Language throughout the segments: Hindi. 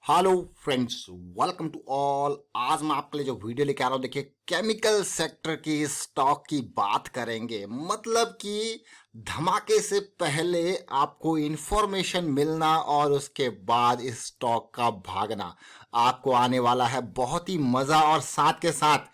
Hello friends, welcome to all. आज मैं आपके लिए जो वीडियो लेके आ रहा हूँ, देखिए केमिकल सेक्टर की स्टॉक की बात करेंगे। मतलब कि धमाके से पहले आपको इंफॉर्मेशन मिलना और उसके बाद इस स्टॉक का भागना। आपको आने वाला है बहुत ही मजा और साथ के साथ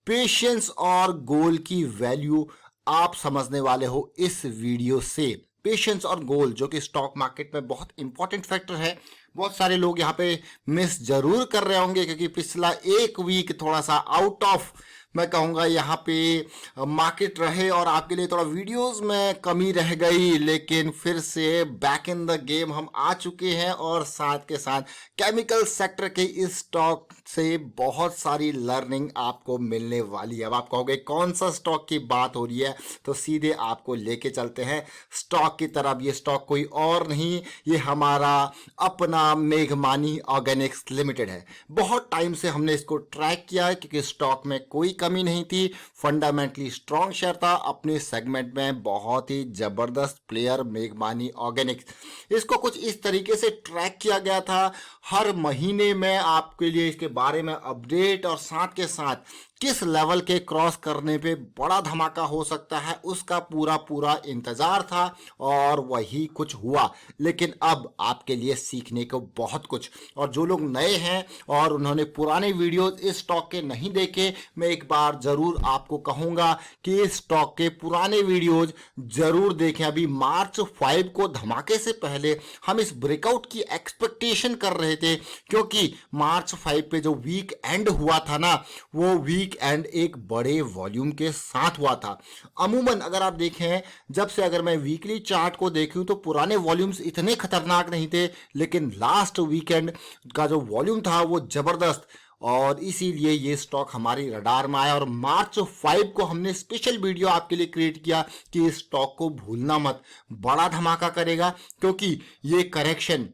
पेशेंस और गोल की वैल्यू आप समझने वाले हो इस वीडियो से। पेशेंस और गोल जो कि स्टॉक मार्केट में बहुत इंपॉर्टेंट फैक्टर है। बहुत सारे लोग यहाँ पे मिस जरूर कर रहे होंगे क्योंकि पिछला एक वीक थोड़ा सा आउट ऑफ, मैं कहूँगा यहाँ पे मार्केट रहे और आपके लिए थोड़ा वीडियोस में कमी रह गई, लेकिन फिर से बैक इन द गेम हम आ चुके हैं और साथ के साथ केमिकल सेक्टर के इस स्टॉक से बहुत सारी लर्निंग आपको मिलने वाली है। अब आप कहोगे कौन सा स्टॉक की बात हो रही है, तो सीधे आपको लेके चलते हैं स्टॉक की तरफ। ये स्टॉक कोई और नहीं, ये हमारा अपना मेघमानी ऑर्गेनिक्स लिमिटेड है। बहुत टाइम से हमने इसको ट्रैक किया है क्योंकि स्टॉक में कोई कमी नहीं थी, फंडामेंटली स्ट्रॉन्ग शेयर था, अपने सेगमेंट में बहुत ही जबरदस्त प्लेयर मेघमानी ऑर्गेनिक्स। इसको कुछ इस तरीके से ट्रैक किया गया था, हर महीने में आपके लिए इसके बारे में अपडेट और साथ के साथ किस लेवल के क्रॉस करने पे बड़ा धमाका हो सकता है उसका पूरा पूरा इंतजार था और वही कुछ हुआ। लेकिन अब आपके लिए सीखने को बहुत कुछ, और जो लोग नए हैं और उन्होंने पुराने वीडियोस इस स्टॉक के नहीं देखे, मैं एक बार जरूर आपको कहूंगा कि इस स्टॉक के पुराने वीडियोस जरूर देखें। अभी मार्च 5 को धमाके से पहले हम इस ब्रेकआउट की एक्सपेक्टेशन कर रहे थे क्योंकि मार्च 5 पे जो वीक एंड हुआ था ना, वो वीक एंड एक बड़े वॉल्यूम के साथ हुआ था। अमूमन अगर आप देखें, जब से अगर मैं वीकली चार्ट को देखूं तो पुराने वॉल्यूम्स इतने खतरनाक नहीं थे, लेकिन लास्ट वीकेंड का जो वॉल्यूम था वो जबरदस्त, और इसीलिए ये स्टॉक हमारी रडार में आया और मार्च 5 को हमने स्पेशल वीडियो आपके लिए क्रिएट किया कि इस स्टॉक को भूलना मत, बड़ा धमाका करेगा। क्योंकि ये करेक्शन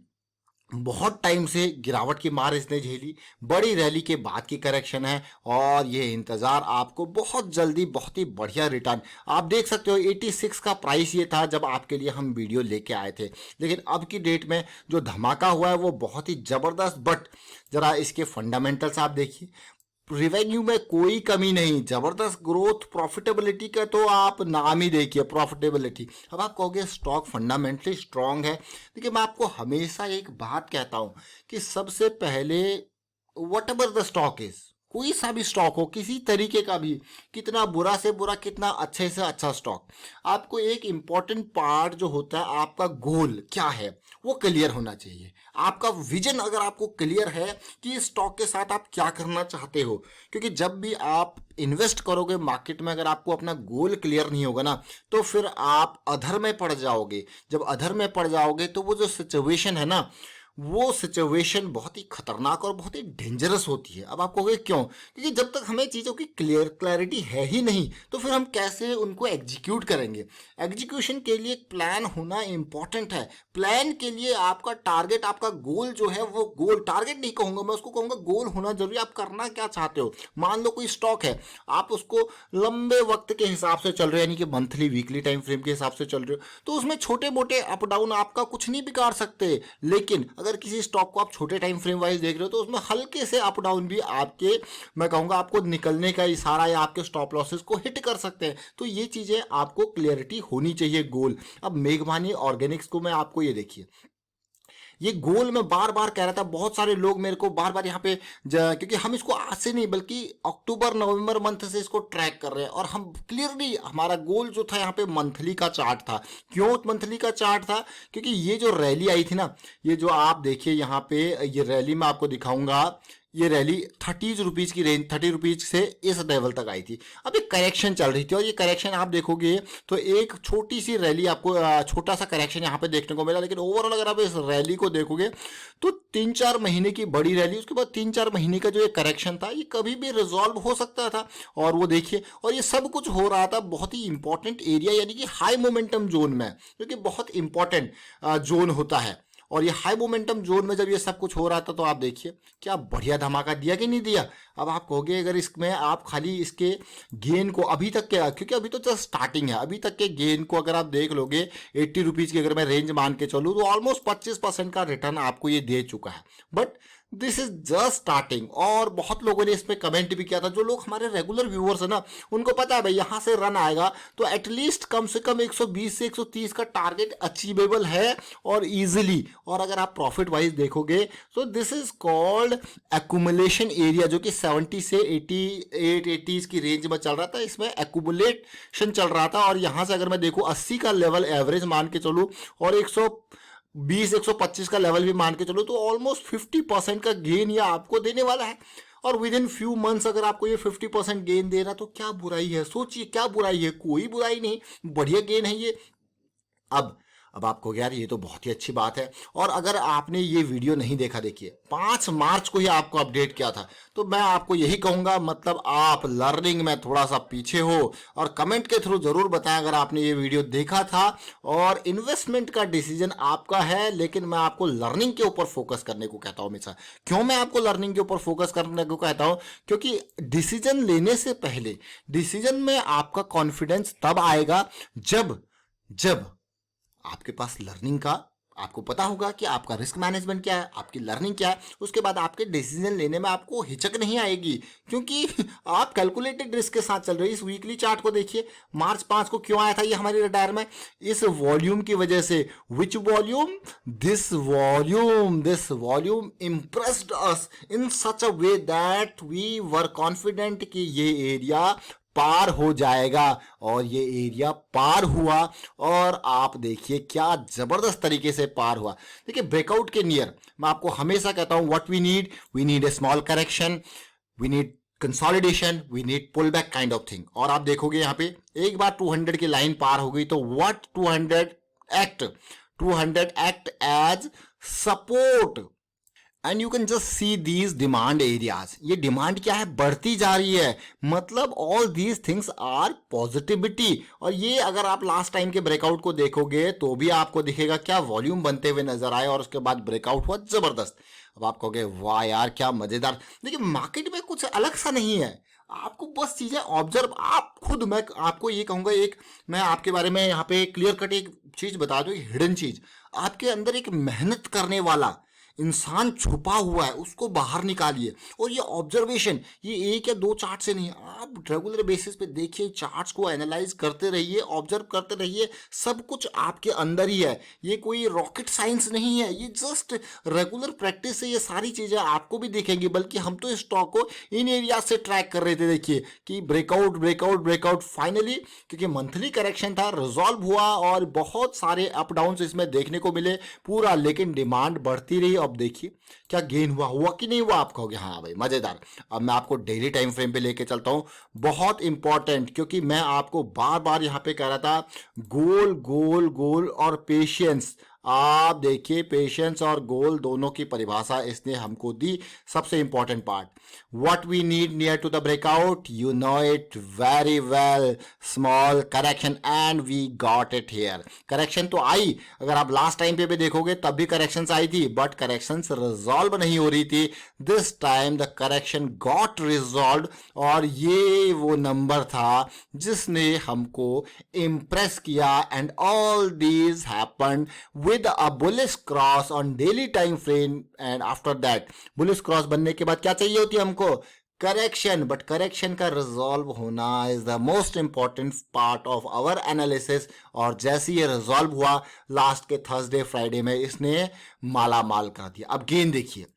बहुत टाइम से गिरावट की मार इसने झेली, बड़ी रैली के बाद की करेक्शन है और ये इंतजार आपको बहुत जल्दी बहुत ही बढ़िया रिटर्न। आप देख सकते हो 86 का प्राइस ये था जब आपके लिए हम वीडियो लेके आए थे, लेकिन अब की डेट में जो धमाका हुआ है वो बहुत ही जबरदस्त। बट जरा इसके फंडामेंटल्स आप देखिए, रिवेन्यू में कोई कमी नहीं, जबरदस्त ग्रोथ, प्रॉफिटेबिलिटी का तो आप नाम ही देखिए, प्रॉफिटेबिलिटी। अब आप कहोगे स्टॉक फंडामेंटली स्ट्रांग है। देखिए मैं आपको हमेशा एक बात कहता हूं कि सबसे पहले what ever the stock is, कोई सा भी स्टॉक हो किसी तरीके का भी, कितना बुरा से बुरा कितना अच्छे से अच्छा स्टॉक, आपको एक इंपॉर्टेंट पार्ट जो होता है आपका गोल क्या है वो क्लियर होना चाहिए। आपका विजन अगर आपको क्लियर है कि इस स्टॉक के साथ आप क्या करना चाहते हो, क्योंकि जब भी आप इन्वेस्ट करोगे मार्केट में अगर आपको अपना गोल क्लियर नहीं होगा ना, तो फिर आप अधर में पड़ जाओगे। जब अधर में पड़ जाओगे तो वो जो सिचुएशन है ना, वो सिचुएशन बहुत ही खतरनाक और बहुत ही डेंजरस होती है। अब आप कहोगे क्यों? क्योंकि जब तक हमें चीज़ों की क्लैरिटी है ही नहीं तो फिर हम कैसे उनको एग्जीक्यूट करेंगे। एग्जीक्यूशन के लिए एक प्लान होना इंपॉर्टेंट है। प्लान के लिए आपका टारगेट, आपका गोल जो है, वो गोल टारगेट नहीं कहूंगा मैं, उसको कहूंगा गोल होना जरूरी। आप करना क्या चाहते हो? मान लो कोई स्टॉक है, आप उसको लंबे वक्त के हिसाब से चल रहे हो, यानी कि मंथली वीकली टाइम फ्रेम के हिसाब से चल रहे हो, तो उसमें छोटे मोटे अप डाउन आपका कुछ नहीं बिगाड़ सकते। लेकिन अगर किसी स्टॉक को आप छोटे टाइम फ्रेम वाइज देख रहे हो तो उसमें हल्के से अप डाउन भी आपके, मैं कहूंगा आपको निकलने का इशारा या आपके स्टॉप लॉसेस को हिट कर सकते हैं। तो ये चीजें आपको क्लियरिटी होनी चाहिए गोल। अब मेघमानी ऑर्गेनिक्स को मैं आपको ये देखिए, ये गोल मैं बार बार कह रहा था, बहुत सारे लोग मेरे को बार बार यहाँ पे क्योंकि हम इसको आज से नहीं बल्कि अक्टूबर नवंबर मंथ से इसको ट्रैक कर रहे हैं और हम क्लियरली, हमारा गोल जो था यहाँ पे मंथली का चार्ट था। क्यों मंथली का चार्ट था? क्योंकि ये जो रैली आई थी ना, ये जो आप देखिए यहाँ पे, ये रैली मैं आपको दिखाऊंगा, ये रैली 30 रुपीज की रेंज, 30 रुपीज से इस लेवल तक आई थी। अब एक करेक्शन चल रही थी और ये करेक्शन आप देखोगे तो एक छोटी सी रैली आपको, छोटा सा करेक्शन यहाँ पे देखने को मिला, लेकिन ओवरऑल अगर आप इस रैली को देखोगे तो 3-4 महीने की बड़ी रैली, उसके बाद 3-4 महीने का जो ये करेक्शन था ये कभी भी रिजॉल्व हो सकता था। और वो देखिए, और ये सब कुछ हो रहा था बहुत ही इंपॉर्टेंट एरिया, यानी कि हाई मोमेंटम जोन में, जो कि बहुत इंपॉर्टेंट जोन होता है। और ये हाई मोमेंटम जोन में जब ये सब कुछ हो रहा था तो आप देखिए क्या बढ़िया धमाका दिया कि नहीं दिया। अब आप कहोगे अगर इसमें आप खाली इसके गेन को अभी तक के, क्योंकि अभी तो जस्ट स्टार्टिंग है, अभी तक के गेन को अगर आप देख लोगे 80 रुपीज की अगर मैं रेंज मान के चलूँ तो ऑलमोस्ट 25% का रिटर्न आपको ये दे चुका है। But this is just starting. और बहुत लोगों ने इस पे कमेंट भी किया था, जो लोग हमारे रेगुलर व्यूअर्स है ना, उनको पता है भाई यहाँ से रन आएगा तो एटलीस्ट कम से कम 120 से 130 का टारगेट अचीवेबल है और इजीली। और अगर आप प्रॉफिट वाइज देखोगे तो this is called accumulation area, जो कि 70 से 88 80s की रेंज में चल रहा था, इसमें एक्यूमुलेशन चल रहा था। और यहां से अगर मैं देखूं 80 का लेवल एवरेज मान के चलूं और 120 125 का लेवल भी मान के चलो, तो ऑलमोस्ट 50% का गेन ये आपको देने वाला है। और विद इन फ्यू मंथ्स अगर आपको ये 50% गेन दे रहा तो क्या बुराई है? सोचिए क्या बुराई है, कोई बुराई नहीं, बढ़िया गेन है ये। अब आपको यार ये तो बहुत ही अच्छी बात है। और अगर आपने ये वीडियो नहीं देखा, देखिए 5 मार्च को ही आपको अपडेट किया था, तो मैं आपको यही कहूंगा, मतलब आप लर्निंग में थोड़ा सा पीछे हो। और कमेंट के थ्रू जरूर बताएं अगर आपने ये वीडियो देखा था। और इन्वेस्टमेंट का डिसीजन आपका है, लेकिन मैं आपको लर्निंग के ऊपर फोकस करने को कहता हूं हमेशा। क्यों मैं आपको लर्निंग के ऊपर फोकस करने को कहता हूं? क्योंकि डिसीजन लेने से पहले, डिसीजन में आपका कॉन्फिडेंस तब आएगा जब जब आपके पास लर्निंग का, आपको पता होगा कि आपका रिस्क मैनेजमेंट क्या है, आपकी लर्निंग क्या है। उसके बाद आपके डिसीजन लेने में आपको हिचक नहीं आएगी, क्योंकि आप कैलकुलेटेड रिस्क के साथ चल रहे हो। इस वीकली चार्ट को देखिए, मार्च 5 को क्यों आया था ये हमारी रडार में? इस वॉल्यूम की वजह से। Which volume? This volume impressed us in such a way that we were confident कि ये एरिया पार हो जाएगा। और ये एरिया पार हुआ, और आप देखिए क्या जबरदस्त तरीके से पार हुआ। देखिए ब्रेकआउट के नियर मैं आपको हमेशा कहता हूं, what we need a small correction, we need consolidation, we need pull back kind of thing. और आप देखोगे यहां पे एक बार 200 की लाइन पार हो गई तो what 200 act as support. And you can just see these demand areas. ये डिमांड क्या है? बढ़ती जा रही है। मतलब all these things are positivity. और ये अगर आप लास्ट टाइम के ब्रेकआउट को देखोगे तो भी आपको दिखेगा क्या वॉल्यूम बनते हुए नजर आए, और उसके बाद ब्रेकआउट हुआ जबरदस्त। अब आप कहोगे वाह यार क्या मजेदार। देखिए मार्केट में कुछ अलग सा नहीं है, आपको बस चीजें ऑब्जर्व, आप खुद, मैं आपको ये कहूंगा, एक मैं आपके बारे में यहाँ पे क्लियर कट एक चीज बता दूं, हिडन चीज। आपके अंदर एक मेहनत करने वाला इंसान छुपा हुआ है, उसको बाहर निकालिए। और ये ऑब्जर्वेशन, ये एक या दो चार्ट से नहीं, आप रेगुलर बेसिस पे देखिए, चार्ट्स को एनालाइज करते रहिए, ऑब्जर्व करते रहिए। सब कुछ आपके अंदर ही है, ये कोई रॉकेट साइंस नहीं है, ये जस्ट रेगुलर प्रैक्टिस से ये सारी चीजें आपको भी दिखेंगी। बल्कि हम तो स्टॉक को इन एरिया से ट्रैक कर रहे थे, देखिए कि ब्रेकआउट ब्रेकआउट ब्रेकआउट, फाइनली क्योंकि मंथली करेक्शन था, रिजॉल्व हुआ और बहुत सारे अप डाउन इसमें देखने को मिले पूरा, लेकिन डिमांड बढ़ती रही। अब देखिए क्या गेन हुआ कि नहीं हुआ? आप कहोगे हाँ भाई मजेदार। अब मैं आपको डेली टाइम फ्रेम पे लेके चलता हूं, बहुत इंपॉर्टेंट, क्योंकि मैं आपको बार बार यहां पे कह रहा था गोल गोल गोल और पेशेंस। आप देखिए पेशेंस और गोल दोनों की परिभाषा इसने हमको दी। सबसे important part, what we need near to the breakout, you know it very well, small correction and we got it here. Correction तो आई, अगर आप लास्ट टाइम पे भी देखोगे तब भी करेक्शंस आई थी, बट करेक्शंस रिजॉल्व नहीं हो रही थी। This time the correction got resolve, और ये वो नंबर था जिसने हमको इंप्रेस किया। And all these happened with a bullish cross on daily time frame, and after that bullish cross बनने के बाद क्या चाहिए होती है हमको? करेक्शन। बट करेक्शन का रिजॉल्व होना is the most important part of our analysis. और जैसे ये रिजॉल्व हुआ लास्ट के थर्सडे फ्राइडे में, इसने माला माल कर दिया। अब गेन देखिए,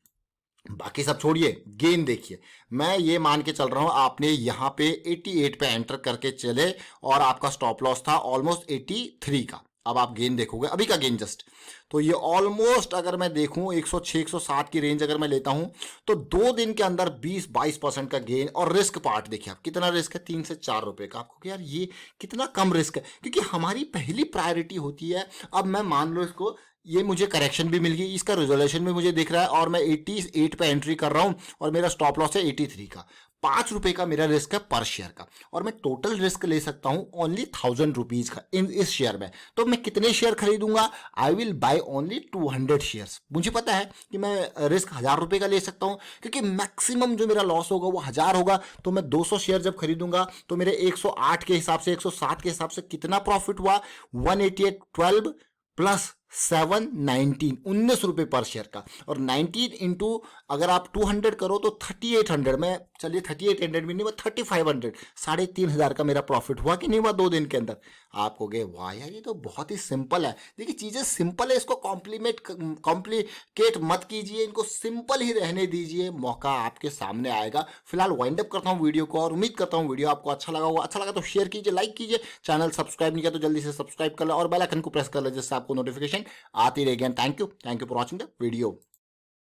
बाकी सब छोड़िए, गेन देखिए। मैं ये मान के चल रहा हूं आपने यहां पे 88 पे एंटर करके चले, और आपका स्टॉप लॉस था ऑलमोस्ट 83 का। अब आप गेन देखोगे, अभी का गेन जस्ट, तो ये ऑलमोस्ट अगर मैं देखूं 106 107 की रेंज अगर मैं लेता हूं तो 2 दिन के अंदर 20-22% का गेन। और रिस्क पार्ट देखिए आप, कितना रिस्क है? 3 से 4 रुपए का। आपको यार ये कितना कम रिस्क है, क्योंकि हमारी पहली प्रायोरिटी होती है। अब मैं मान लो इसको, ये मुझे करेक्शन भी मिल गई, इसका रिजोल्यूशन भी मुझे दिख रहा है, और मैं 88 पे एंट्री कर रहा हूं, और मेरा स्टॉप लॉस है 83 का। 5 रुपए का मेरा रिस्क है पर शेयर का, और मैं टोटल रिस्क ले सकता हूं ओनली 1000 रुपीज का इस शेयर में। तो मैं कितने शेयर खरीदूंगा? I will buy only 200 shares. मुझे पता है कि मैं रिस्क 1000 रुपए का ले सकता हूं, क्योंकि मैक्सिमम जो मेरा लॉस होगा वो 1000 होगा। तो मैं 200 शेयर जब खरीदूंगा तो मेरे 108 के हिसाब से, 107 के हिसाब से कितना प्रॉफिट हुआ? 188 12 प्लस 719 19 रुपये पर शेयर का, और 19 इंटू अगर आप 200 करो तो 3800 में, चलिए 3800 भी नहीं, मैं 3500, 3500 का मेरा प्रॉफिट हुआ कि नहीं हुआ 2 दिन के अंदर। आप कहोगे वाह यार ये तो बहुत ही सिंपल है। देखिए चीज़ें सिंपल है, इसको कॉम्प्लिकेट मत कीजिए, इनको सिंपल ही रहने दीजिए, मौका आपके सामने आएगा। फिलहाल वाइंड अप करता हूँ वीडियो को, और उम्मीद करता हूँ वीडियो आपको अच्छा लगा होगा। अच्छा लगा तो शेयर कीजिए, लाइक कीजिए, चैनल सब्सक्राइब नहीं किया तो जल्दी से सब्सक्राइब कर लो और बेल आइकन को प्रेस कर लो, जिससे आपको नोटिफिकेशन आती रहेगी। Thank you for watching the video.